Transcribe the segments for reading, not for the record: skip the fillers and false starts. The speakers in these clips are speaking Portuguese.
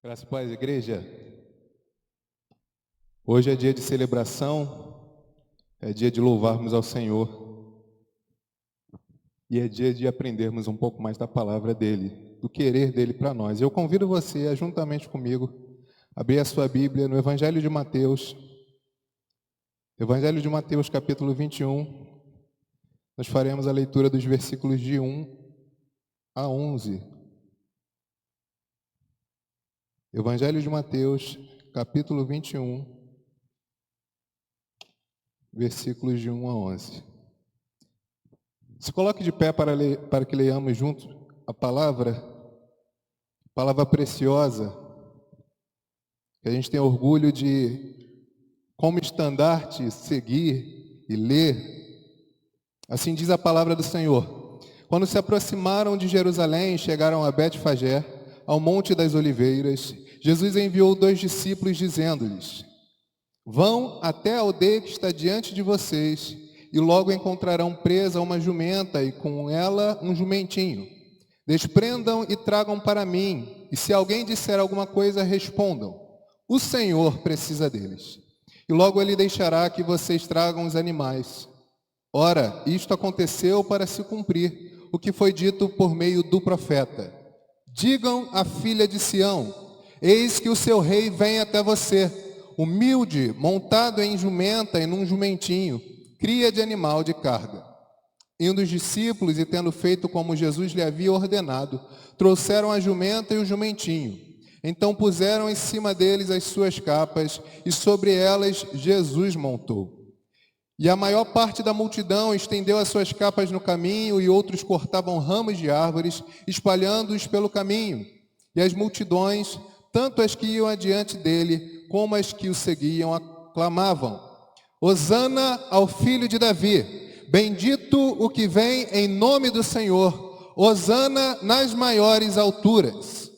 Graças a Deus, igreja. Hoje é dia de celebração, é dia de louvarmos ao Senhor e é dia de aprendermos um pouco mais da palavra dEle, do querer dEle para nós. Eu convido você a, juntamente comigo, abrir a sua Bíblia no Evangelho de Mateus, capítulo 21. Nós faremos a leitura dos versículos de 1 a 11. Evangelho de Mateus, capítulo 21, versículos de 1 a 11. Se coloque de pé para que leiamos juntos a palavra preciosa, que a gente tem orgulho de, como estandarte, seguir e ler. Assim diz a palavra do Senhor. Quando se aproximaram de Jerusalém e chegaram a Betfagé, ao Monte das Oliveiras, Jesus enviou 2 discípulos, dizendo-lhes: vão até a aldeia que está diante de vocês, e logo encontrarão presa uma jumenta e com ela um jumentinho. Desprendam e tragam para mim, e se alguém disser alguma coisa, respondam: o Senhor precisa deles. E logo ele deixará que vocês tragam os animais. Ora, isto aconteceu para se cumprir o que foi dito por meio do profeta. Digam à filha de Sião: eis que o seu rei vem até você, humilde, montado em jumenta e num jumentinho, cria de animal de carga. Indo os discípulos e tendo feito como Jesus lhe havia ordenado, trouxeram a jumenta e o jumentinho. Então puseram em cima deles as suas capas e sobre elas Jesus montou. E a maior parte da multidão estendeu as suas capas no caminho, e outros cortavam ramos de árvores, espalhando-os pelo caminho. E as multidões, tanto as que iam adiante dele, como as que o seguiam, aclamavam: Hosana ao filho de Davi, bendito o que vem em nome do Senhor, Hosana nas maiores alturas.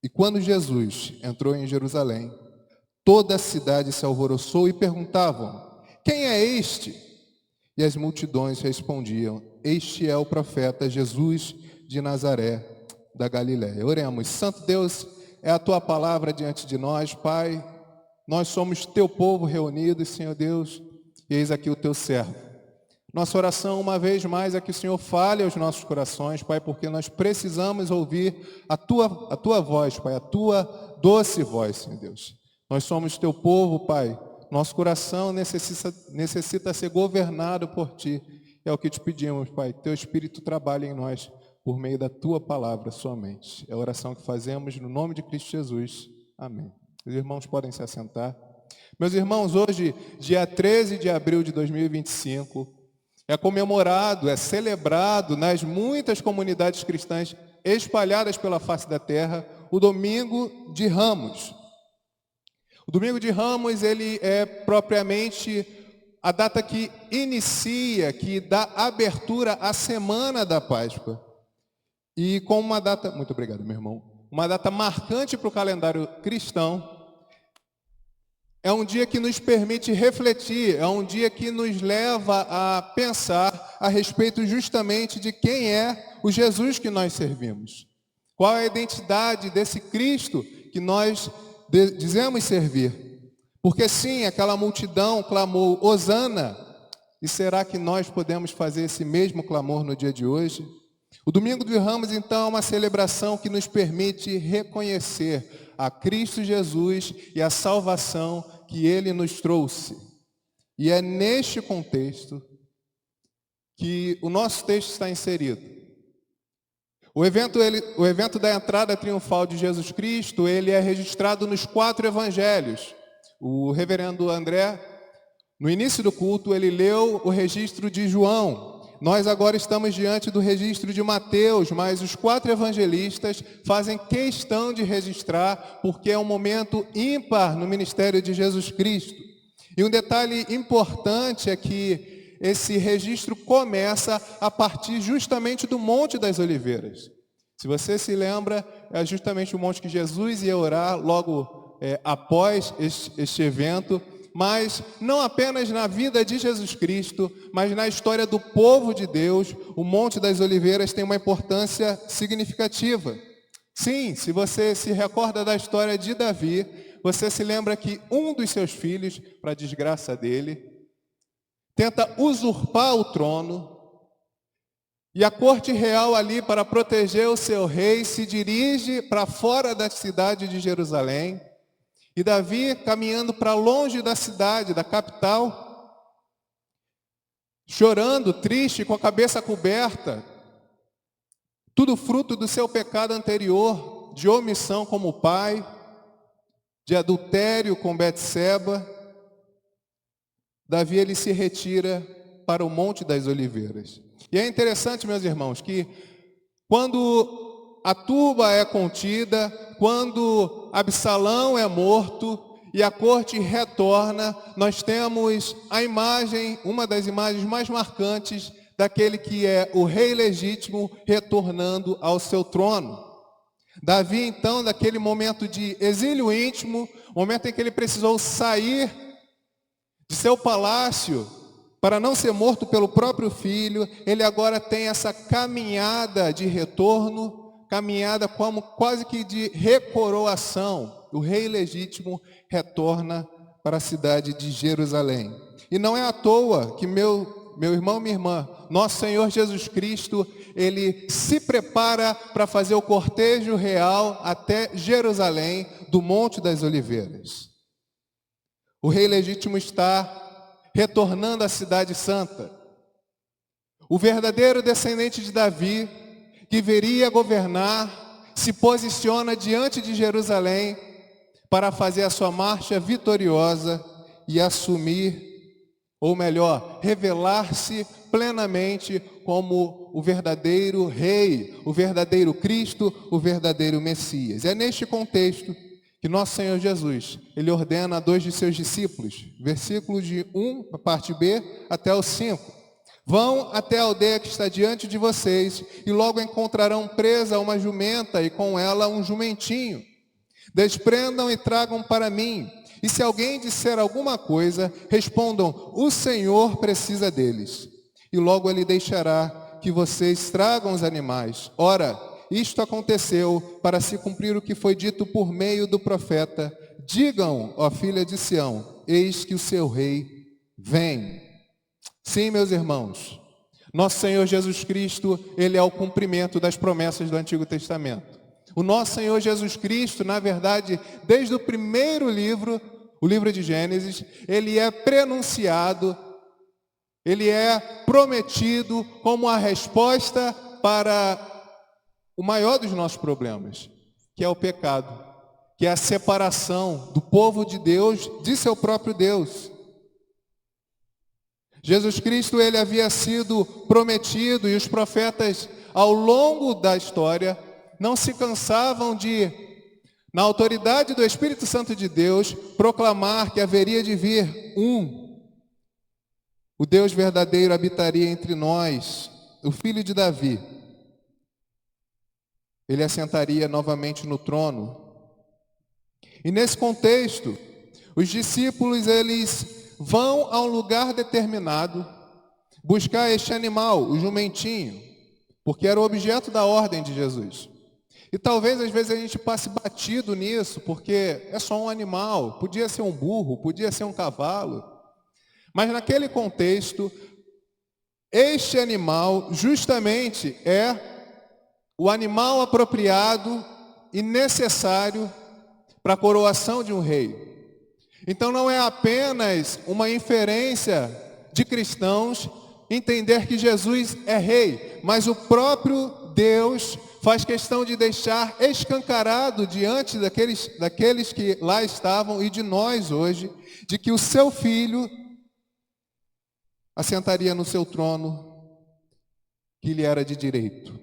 E quando Jesus entrou em Jerusalém, toda a cidade se alvoroçou e perguntavam: quem é este? E as multidões respondiam: este é o profeta Jesus de Nazaré, da Galiléia. Oremos. Santo Deus, é a tua palavra diante de nós, Pai. Nós somos teu povo reunido, Senhor Deus, e eis aqui o teu servo. Nossa oração, uma vez mais, é que o Senhor fale aos nossos corações, Pai, porque nós precisamos ouvir a tua voz, Pai, a tua doce voz, Senhor Deus. Nós somos teu povo, Pai. Nosso coração necessita ser governado por Ti. É o que te pedimos, Pai. Teu Espírito trabalha em nós por meio da Tua palavra somente. É a oração que fazemos no nome de Cristo Jesus. Amém. Os irmãos podem se assentar. Meus irmãos, hoje, dia 13 de abril de 2025, é comemorado, é celebrado nas muitas comunidades cristãs espalhadas pela face da terra, o Domingo de Ramos. O Domingo de Ramos, ele é propriamente a data que inicia, que dá abertura à Semana da Páscoa. E com uma data, muito obrigado, meu irmão, uma data marcante para o calendário cristão, é um dia que nos permite refletir, é um dia que nos leva a pensar a respeito justamente de quem é o Jesus que nós servimos. Qual é a identidade desse Cristo que nós dizemos servir. Porque sim, aquela multidão clamou Hosana, e será que nós podemos fazer esse mesmo clamor no dia de hoje? O Domingo de Ramos, então, é uma celebração que nos permite reconhecer a Cristo Jesus e a salvação que Ele nos trouxe. E é neste contexto que o nosso texto está inserido. O evento da entrada triunfal de Jesus Cristo, ele é registrado nos 4 evangelhos. O reverendo André, no início do culto, ele leu o registro de João. Nós agora estamos diante do registro de Mateus, mas os 4 evangelistas fazem questão de registrar, porque é um momento ímpar no ministério de Jesus Cristo. E um detalhe importante é que esse registro começa a partir justamente do Monte das Oliveiras. Se você se lembra, é justamente o monte que Jesus ia orar logo após este evento, mas não apenas na vida de Jesus Cristo, mas na história do povo de Deus, o Monte das Oliveiras tem uma importância significativa. Sim, se você se recorda da história de Davi, você se lembra que um dos seus filhos, para a desgraça dele, tenta usurpar o trono, e a corte real ali, para proteger o seu rei, se dirige para fora da cidade de Jerusalém. E Davi, caminhando para longe da cidade, da capital, chorando, triste, com a cabeça coberta, tudo fruto do seu pecado anterior, de omissão como pai, de adultério com Betseba. Davi, ele se retira para o Monte das Oliveiras. E é interessante, meus irmãos, que quando a turba é contida, quando Absalão é morto e a corte retorna, nós temos a imagem, uma das imagens mais marcantes daquele que é o rei legítimo retornando ao seu trono. Davi, então, daquele momento de exílio íntimo, momento em que ele precisou sair de seu palácio para não ser morto pelo próprio filho, ele agora tem essa caminhada de retorno, caminhada como quase que de recoroação. O rei legítimo retorna para a cidade de Jerusalém. E não é à toa que meu irmão, minha irmã, nosso Senhor Jesus Cristo, ele se prepara para fazer o cortejo real até Jerusalém, do Monte das Oliveiras. O rei legítimo está retornando à cidade santa. O verdadeiro descendente de Davi, que viria governar, se posiciona diante de Jerusalém para fazer a sua marcha vitoriosa e assumir, ou melhor, revelar-se plenamente como o verdadeiro rei, o verdadeiro Cristo, o verdadeiro Messias. É neste contexto que nosso Senhor Jesus, ele ordena a 2 de seus discípulos, versículo de 1, a parte B, até o 5. Vão até a aldeia que está diante de vocês, e logo encontrarão presa uma jumenta, e com ela um jumentinho. Desprendam e tragam para mim. E se alguém disser alguma coisa, respondam, o Senhor precisa deles. E logo ele deixará que vocês tragam os animais. Ora, isto aconteceu para se cumprir o que foi dito por meio do profeta. Digam, ó filha de Sião, eis que o seu rei vem. Sim, meus irmãos, nosso Senhor Jesus Cristo, ele é o cumprimento das promessas do Antigo Testamento. O nosso Senhor Jesus Cristo, na verdade, desde o primeiro livro, o livro de Gênesis, ele é prenunciado, ele é prometido como a resposta para o maior dos nossos problemas, que é o pecado, que é a separação do povo de Deus de seu próprio Deus. Jesus Cristo, ele havia sido prometido, e os profetas, ao longo da história, não se cansavam de, na autoridade do Espírito Santo de Deus, proclamar que haveria de vir o Deus verdadeiro habitaria entre nós, o Filho de Davi. Ele assentaria novamente no trono. E nesse contexto, os discípulos, eles vão a um lugar determinado buscar este animal, o jumentinho, porque era o objeto da ordem de Jesus. E talvez às vezes a gente passe batido nisso, porque é só um animal, podia ser um burro, podia ser um cavalo. Mas naquele contexto, este animal justamente é o animal apropriado e necessário para a coroação de um rei. Então não é apenas uma inferência de cristãos entender que Jesus é rei, mas o próprio Deus faz questão de deixar escancarado diante daqueles que lá estavam e de nós hoje, de que o seu filho assentaria no seu trono, que lhe era de direito.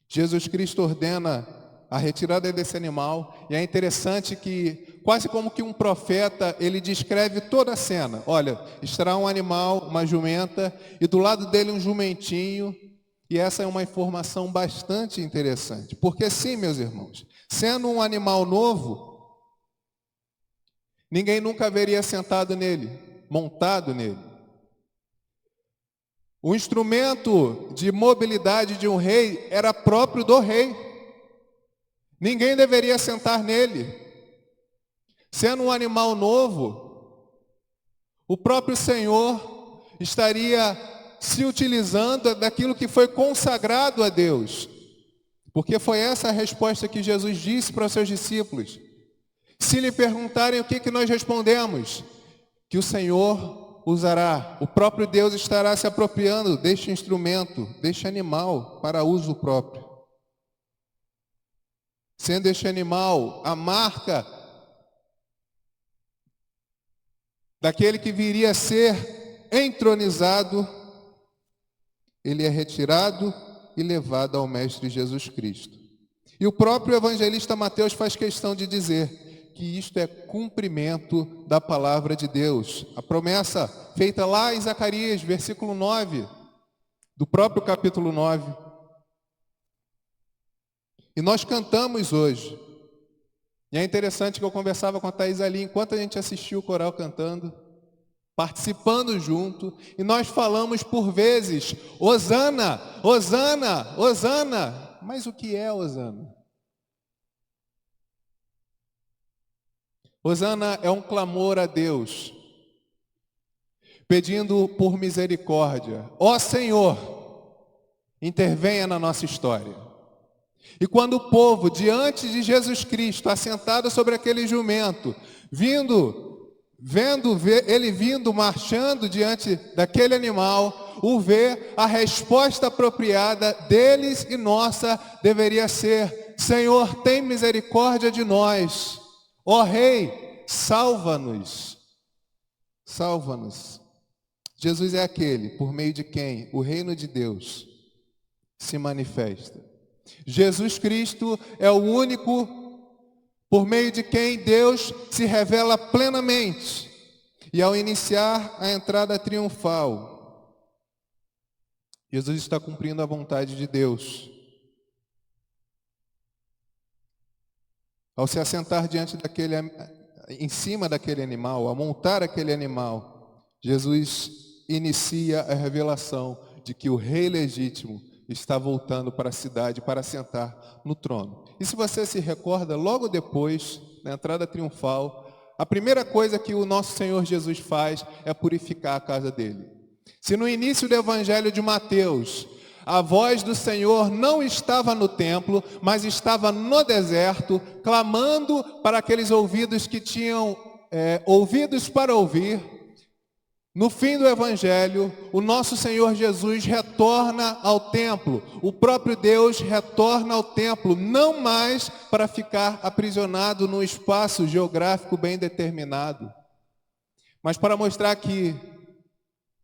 Jesus Cristo ordena a retirada desse animal, e é interessante que, quase como que um profeta, ele descreve toda a cena. Olha, estará um animal, uma jumenta, e do lado dele um jumentinho, e essa é uma informação bastante interessante, porque sim, meus irmãos, sendo um animal novo, ninguém nunca haveria sentado nele, montado nele. O instrumento de mobilidade de um rei era próprio do rei. Ninguém deveria sentar nele. Sendo um animal novo, o próprio Senhor estaria se utilizando daquilo que foi consagrado a Deus. Porque foi essa a resposta que Jesus disse para os seus discípulos. Se lhe perguntarem o que nós respondemos, que o Senhor usará, o próprio Deus estará se apropriando deste instrumento, deste animal, para uso próprio. Sendo este animal a marca daquele que viria a ser entronizado, ele é retirado e levado ao Mestre Jesus Cristo. E o próprio evangelista Mateus faz questão de dizer que isto é cumprimento da palavra de Deus. A promessa feita lá em Zacarias, versículo 9, do próprio capítulo 9. E nós cantamos hoje. E é interessante que eu conversava com a Thaís ali, enquanto a gente assistia o coral cantando, participando junto, e nós falamos por vezes, Hosana, Hosana, Hosana. Mas o que é Hosana? Hosana é um clamor a Deus, pedindo por misericórdia. Ó Senhor, intervenha na nossa história. E quando o povo, diante de Jesus Cristo, assentado sobre aquele jumento, ele vindo, marchando diante daquele animal, o vê, a resposta apropriada deles e nossa deveria ser: Senhor, tem misericórdia de nós. Ó Rei, salva-nos. Salva-nos. Jesus é aquele por meio de quem o reino de Deus se manifesta. Jesus Cristo é o único por meio de quem Deus se revela plenamente. E ao iniciar a entrada triunfal, Jesus está cumprindo a vontade de Deus. Ao se assentar em cima daquele animal, ao montar aquele animal, Jesus inicia a revelação de que o rei legítimo está voltando para a cidade para sentar no trono. E se você se recorda, logo depois, na entrada triunfal, a primeira coisa que o nosso Senhor Jesus faz é purificar a casa dele. Se no início do Evangelho de Mateus, a voz do Senhor não estava no templo, mas estava no deserto, clamando para aqueles ouvidos que tinham ouvidos para ouvir, no fim do Evangelho, o nosso Senhor Jesus retorna ao templo. O próprio Deus retorna ao templo, não mais para ficar aprisionado num espaço geográfico bem determinado, mas para mostrar que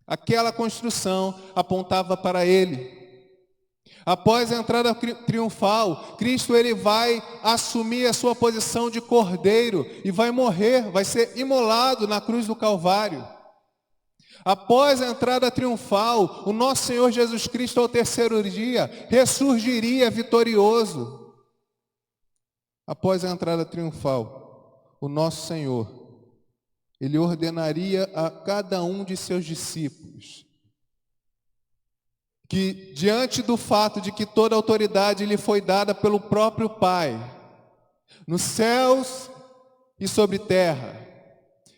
aquela construção apontava para Ele. Após a entrada triunfal, Cristo ele vai assumir a sua posição de cordeiro e vai morrer, vai ser imolado na cruz do Calvário. Após a entrada triunfal, o nosso Senhor Jesus Cristo, ao terceiro dia, ressurgiria vitorioso. Após a entrada triunfal, o nosso Senhor, ele ordenaria a cada um de seus discípulos que, diante do fato de que toda autoridade lhe foi dada pelo próprio Pai, nos céus e sobre terra,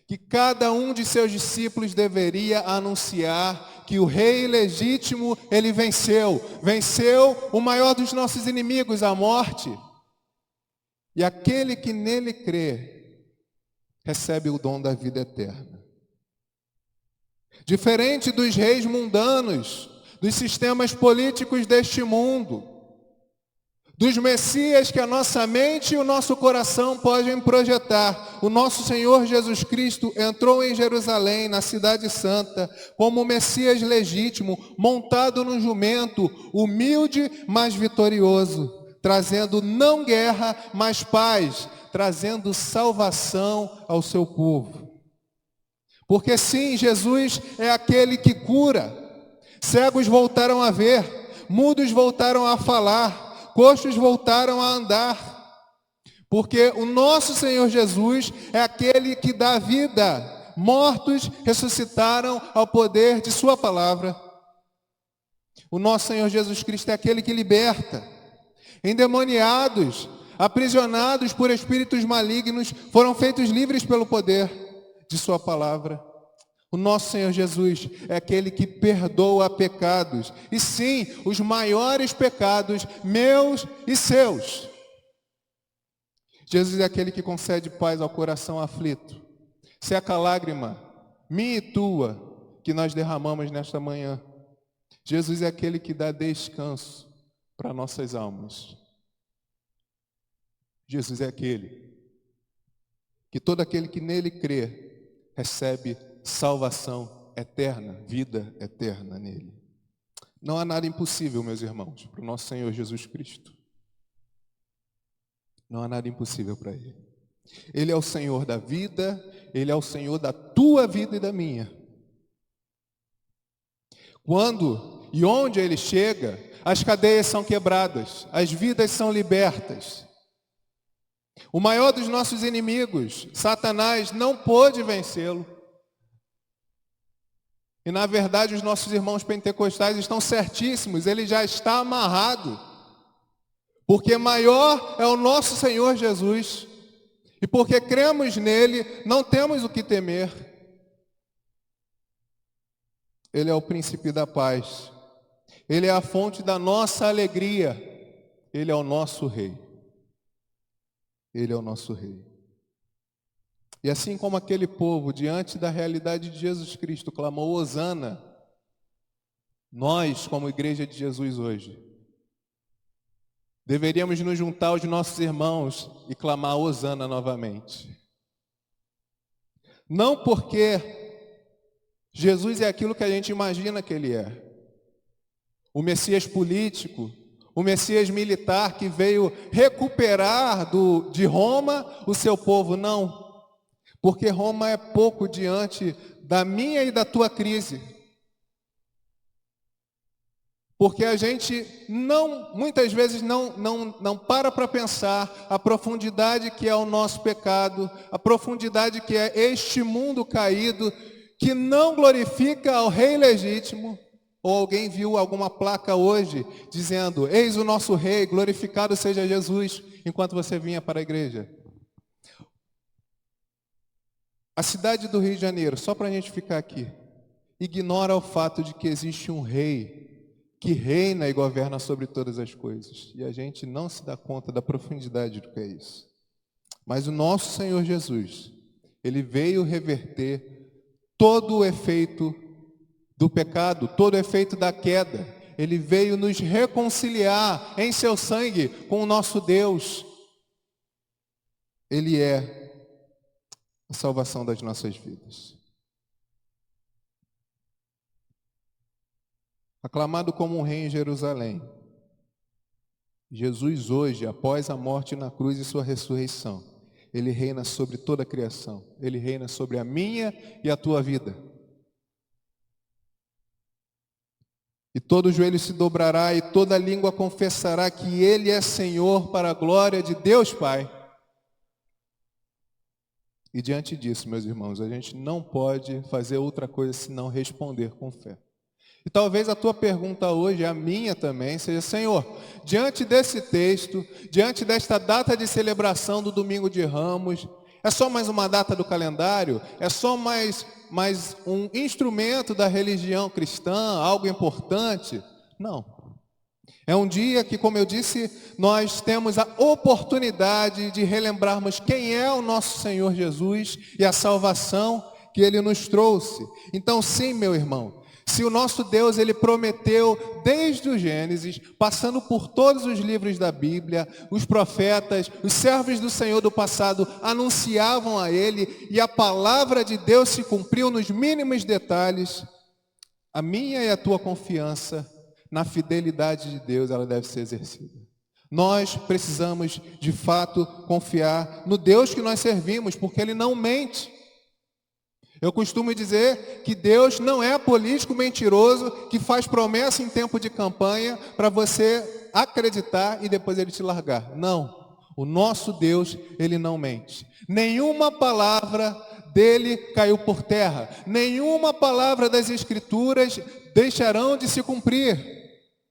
que cada um de seus discípulos deveria anunciar que o rei legítimo, ele venceu o maior dos nossos inimigos, a morte. E aquele que nele crê, recebe o dom da vida eterna. Diferente dos reis mundanos, dos sistemas políticos deste mundo, dos messias que a nossa mente e o nosso coração podem projetar, o nosso Senhor Jesus Cristo entrou em Jerusalém, na cidade santa, como Messias legítimo, montado num jumento, humilde, mas vitorioso, trazendo não guerra, mas paz, trazendo salvação ao seu povo. Porque sim, Jesus é aquele que cura. Cegos voltaram a ver, mudos voltaram a falar, coxos voltaram a andar, porque o nosso Senhor Jesus é aquele que dá vida. Mortos ressuscitaram ao poder de sua palavra. O nosso Senhor Jesus Cristo é aquele que liberta. Endemoniados, aprisionados por espíritos malignos, foram feitos livres pelo poder de sua palavra. O nosso Senhor Jesus é aquele que perdoa pecados, e sim, os maiores pecados, meus e seus. Jesus é aquele que concede paz ao coração aflito. Seca a lágrima, minha e tua, que nós derramamos nesta manhã. Jesus é aquele que dá descanso para nossas almas. Jesus é aquele que todo aquele que nele crê recebe salvação eterna, vida eterna nele. Não há nada impossível, meus irmãos, para o nosso Senhor Jesus Cristo. Não há nada impossível para Ele. Ele é o Senhor da vida, Ele é o Senhor da tua vida e da minha. Quando e onde Ele chega, as cadeias são quebradas, as vidas são libertas. O maior dos nossos inimigos, Satanás, não pôde vencê-lo. E na verdade os nossos irmãos pentecostais estão certíssimos, ele já está amarrado. Porque maior é o nosso Senhor Jesus. E porque cremos nele, não temos o que temer. Ele é o príncipe da paz. Ele é a fonte da nossa alegria. Ele é o nosso rei. Ele é o nosso rei. E assim como aquele povo, diante da realidade de Jesus Cristo, clamou Hosana, nós, como igreja de Jesus hoje, deveríamos nos juntar aos nossos irmãos e clamar Hosana novamente. Não porque Jesus é aquilo que a gente imagina que ele é. O Messias político, o Messias militar que veio recuperar de Roma o seu povo, não. Porque Roma é pouco diante da minha e da tua crise. Porque a gente muitas vezes não para pensar a profundidade que é o nosso pecado, a profundidade que é este mundo caído, que não glorifica ao Rei legítimo. Ou alguém viu alguma placa hoje dizendo, eis o nosso Rei, glorificado seja Jesus, enquanto você vinha para a igreja. A cidade do Rio de Janeiro, só para a gente ficar aqui, ignora o fato de que existe um rei que reina e governa sobre todas as coisas. E a gente não se dá conta da profundidade do que é isso. Mas o nosso Senhor Jesus, ele veio reverter todo o efeito do pecado, todo o efeito da queda. Ele veio nos reconciliar em seu sangue com o nosso Deus. Ele é a salvação das nossas vidas. Aclamado como um rei em Jerusalém, Jesus hoje, após a morte na cruz e sua ressurreição, ele reina sobre toda a criação. Ele reina sobre a minha e a tua vida. E todo joelho se dobrará e toda língua confessará que ele é Senhor para a glória de Deus Pai. E diante disso, meus irmãos, a gente não pode fazer outra coisa senão responder com fé. E talvez a tua pergunta hoje, a minha também, seja, Senhor, diante desse texto, diante desta data de celebração do Domingo de Ramos, é só mais uma data do calendário? É só mais um instrumento da religião cristã, algo importante? Não. É um dia que, como eu disse, nós temos a oportunidade de relembrarmos quem é o nosso Senhor Jesus e a salvação que Ele nos trouxe. Então, sim, meu irmão, se o nosso Deus, Ele prometeu desde o Gênesis, passando por todos os livros da Bíblia, os profetas, os servos do Senhor do passado anunciavam a Ele e a palavra de Deus se cumpriu nos mínimos detalhes, a minha e a tua confiança na fidelidade de Deus, ela deve ser exercida. Nós precisamos, de fato, confiar no Deus que nós servimos, porque Ele não mente. Eu costumo dizer que Deus não é político mentiroso que faz promessa em tempo de campanha para você acreditar e depois Ele te largar. Não. O nosso Deus, Ele não mente. Nenhuma palavra dele caiu por terra. Nenhuma palavra das Escrituras deixarão de se cumprir.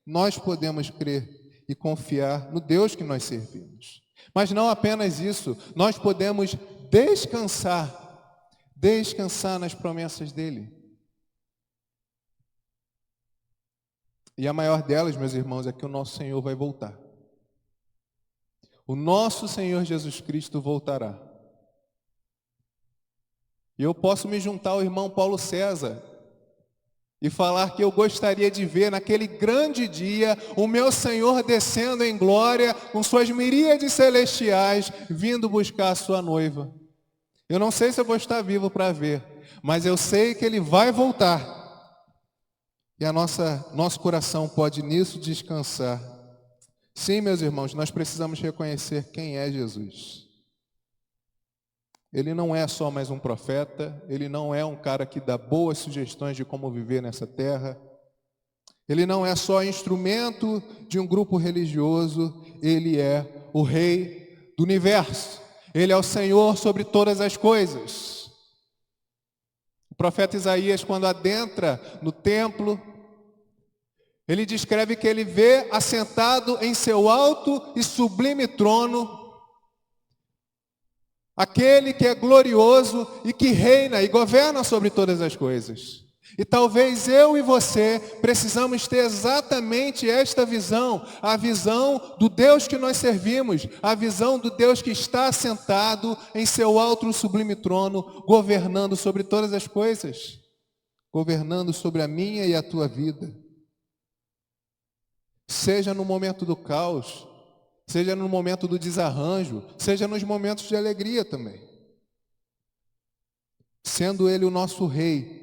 Nós podemos crer e confiar no Deus que nós servimos. Mas não apenas isso, nós podemos descansar nas promessas dele. E a maior delas, meus irmãos, é que o nosso Senhor vai voltar. O nosso Senhor Jesus Cristo voltará. E eu posso me juntar ao irmão Paulo César e falar que eu gostaria de ver naquele grande dia o meu Senhor descendo em glória com suas miríades celestiais, vindo buscar a sua noiva. Eu não sei se eu vou estar vivo para ver, mas eu sei que ele vai voltar. E nosso coração pode nisso descansar. Sim, meus irmãos, nós precisamos reconhecer quem é Jesus. Ele não é só mais um profeta, ele não é um cara que dá boas sugestões de como viver nessa terra. Ele não é só instrumento de um grupo religioso, ele é o Rei do universo. Ele é o Senhor sobre todas as coisas. O profeta Isaías, quando adentra no templo, ele descreve que ele vê assentado em seu alto e sublime trono aquele que é glorioso e que reina e governa sobre todas as coisas. E talvez eu e você precisamos ter exatamente esta visão, a visão do Deus que nós servimos, a visão do Deus que está assentado em seu alto e sublime trono, governando sobre todas as coisas, governando sobre a minha e a tua vida. Seja no momento do caos, seja no momento do desarranjo, seja nos momentos de alegria também. Sendo Ele o nosso Rei,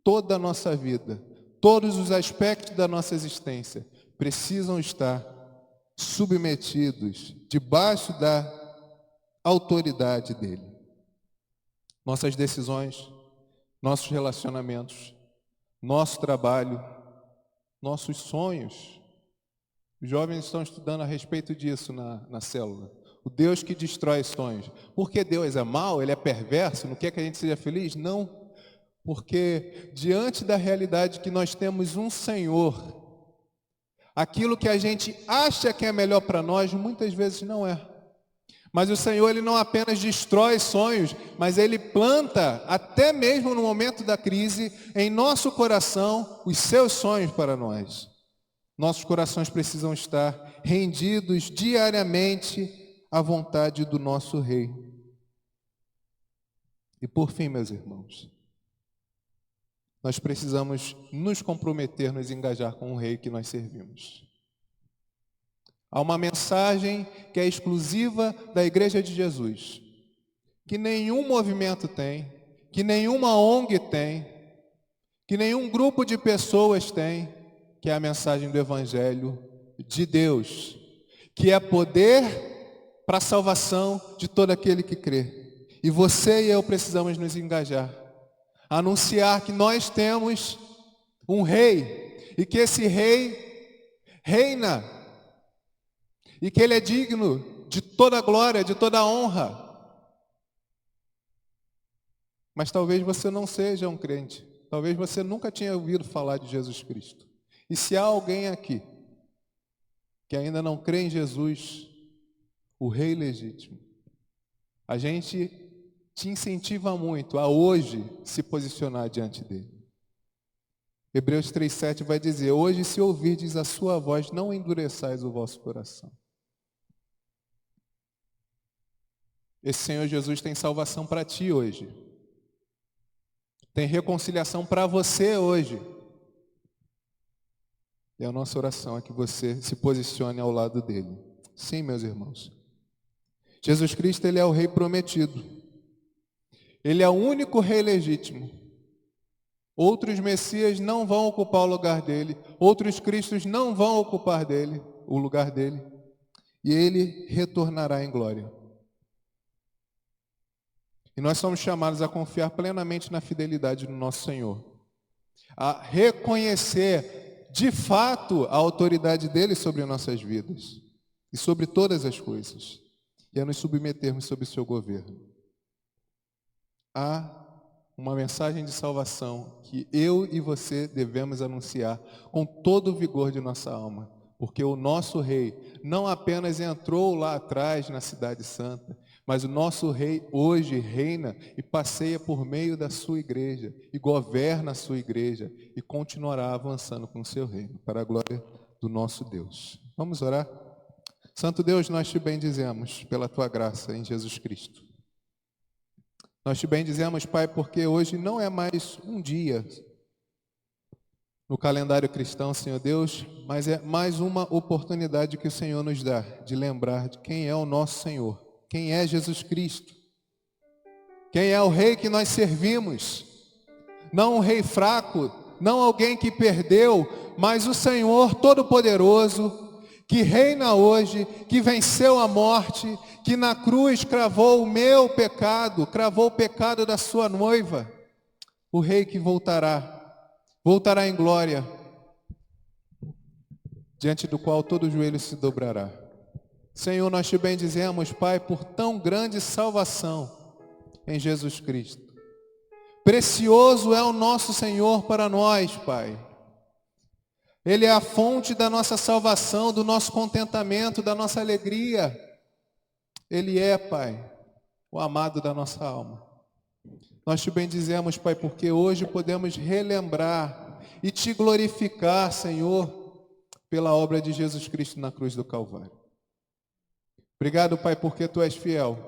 toda a nossa vida, todos os aspectos da nossa existência precisam estar submetidos, debaixo da autoridade dEle. Nossas decisões, nossos relacionamentos, nosso trabalho, nossos sonhos. Os jovens estão estudando a respeito disso na célula. O Deus que destrói sonhos. Porque Deus é mau, Ele é perverso, não quer que a gente seja feliz? Não. Porque diante da realidade que nós temos um Senhor, aquilo que a gente acha que é melhor para nós, muitas vezes não é. Mas o Senhor, Ele não apenas destrói sonhos, mas Ele planta, até mesmo no momento da crise, em nosso coração, os seus sonhos para nós. Nossos corações precisam estar rendidos diariamente à vontade do nosso Rei. E por fim, meus irmãos, nós precisamos nos comprometer, nos engajar com o Rei que nós servimos. Há uma mensagem que é exclusiva da Igreja de Jesus, que nenhum movimento tem, que nenhuma ONG tem, que nenhum grupo de pessoas tem, que é a mensagem do Evangelho de Deus, que é poder para a salvação de todo aquele que crê. E você e eu precisamos nos engajar, anunciar que nós temos um Rei, e que esse Rei reina, e que Ele é digno de toda a glória, de toda a honra. Mas talvez você não seja um crente, talvez você nunca tenha ouvido falar de Jesus Cristo. E se há alguém aqui que ainda não crê em Jesus, o Rei legítimo, a gente te incentiva muito a hoje se posicionar diante dele. Hebreus 3,7 vai dizer: hoje, se ouvirdes a sua voz, não endureçais o vosso coração. Esse Senhor Jesus tem salvação para ti hoje. Tem reconciliação para você hoje. E a nossa oração é que você se posicione ao lado dele. Sim, meus irmãos. Jesus Cristo, Ele é o Rei prometido. Ele é o único Rei legítimo. Outros Messias não vão ocupar o lugar dele. Outros Cristos não vão ocupar o lugar dele. E Ele retornará em glória. E nós somos chamados a confiar plenamente na fidelidade do nosso Senhor. A reconhecer de fato a autoridade dele sobre nossas vidas e sobre todas as coisas, e a nos submetermos sob o seu governo. Há uma mensagem de salvação que eu e você devemos anunciar com todo o vigor de nossa alma, porque o nosso Rei não apenas entrou lá atrás na Cidade Santa, mas o nosso Rei hoje reina e passeia por meio da sua igreja, e governa a sua igreja, e continuará avançando com o seu reino, para a glória do nosso Deus. Vamos orar? Santo Deus, nós te bendizemos pela tua graça em Jesus Cristo. Nós te bendizemos, Pai, porque hoje não é mais um dia no calendário cristão, Senhor Deus, mas é mais uma oportunidade que o Senhor nos dá de lembrar de quem é o nosso Senhor, quem é Jesus Cristo, quem é o Rei que nós servimos. Não um rei fraco, não alguém que perdeu, mas o Senhor Todo-Poderoso, que reina hoje, que venceu a morte, que na cruz cravou o meu pecado, cravou o pecado da sua noiva. O Rei que voltará em glória, diante do qual todo joelho se dobrará. Senhor, nós te bendizemos, Pai, por tão grande salvação em Jesus Cristo. Precioso é o nosso Senhor para nós, Pai. Ele é a fonte da nossa salvação, do nosso contentamento, da nossa alegria. Ele é, Pai, o amado da nossa alma. Nós te bendizemos, Pai, porque hoje podemos relembrar e te glorificar, Senhor, pela obra de Jesus Cristo na cruz do Calvário. Obrigado, Pai, porque tu és fiel.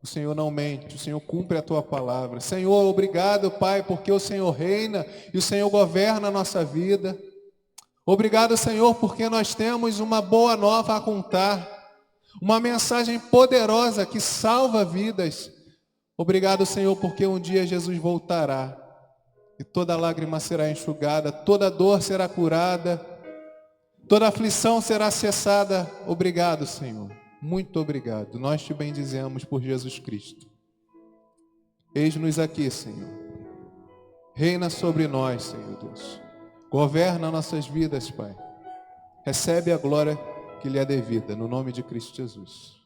O Senhor não mente, o Senhor cumpre a tua palavra. Senhor, obrigado, Pai, porque o Senhor reina e o Senhor governa a nossa vida. Obrigado, Senhor, porque nós temos uma boa nova a contar, uma mensagem poderosa que salva vidas. Obrigado, Senhor, porque um dia Jesus voltará e toda lágrima será enxugada, toda dor será curada, toda aflição será cessada. Obrigado, Senhor, muito obrigado. Nós te bendizemos por Jesus Cristo. Eis-nos aqui, Senhor. Reina sobre nós, Senhor Deus. Governa nossas vidas, Pai. Recebe a glória que lhe é devida, no nome de Cristo Jesus.